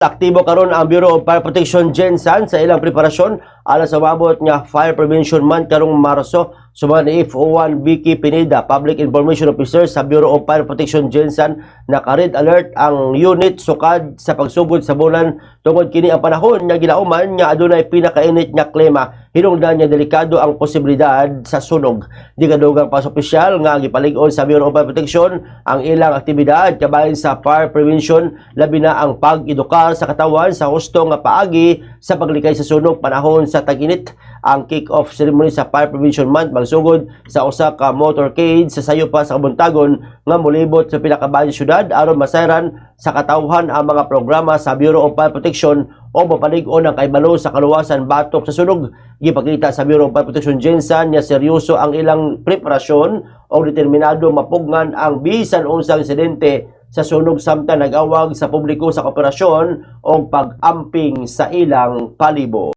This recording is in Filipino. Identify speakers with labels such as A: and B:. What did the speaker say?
A: Aktibo karon ang Bureau of Fire Protection Gensan sa ilang preparasyon alang sa mabot nga Fire Prevention Month karong Marso. Sumama ni FO1 Vicky Pineda, Public Information Officer sa Bureau of Fire Protection Gensan, naka-red alert ang unit sukad sa pagsugod sa bulan tungod kini ang panahon nga gilauman nga adunay pinakainit nga klima. Hinungdan niya delikado ang posibilidad sa sunog. Di kadugang pas opisyal nga gipalig-on sa Bureau of Fire Protection ang ilang aktibidad kabahin sa fire prevention, labi na ang pag-edukar sa katawan sa husto nga paagi sa paglikay sa sunog panahon sa tag-init. Ang kick-off ceremony sa Fire Prevention Month magsugod sa usa ka motorcade sa sayo pa sa Kabuntagon nga molibot sa pinakabayan syudad aron masayran sa katawhan ang mga programa sa Bureau of Fire Protection o mapalig-on ang kaibalo sa kaluwasan batok sa sunog. Gipakita sa Bureau of Fire Protection Gensan nga seryoso ang ilang preparasyon o determinado mapugngan ang bisan unsang insidente sa sunog samtang nag-awag sa publiko sa kooperasyon o pag-amping sa ilang palibo.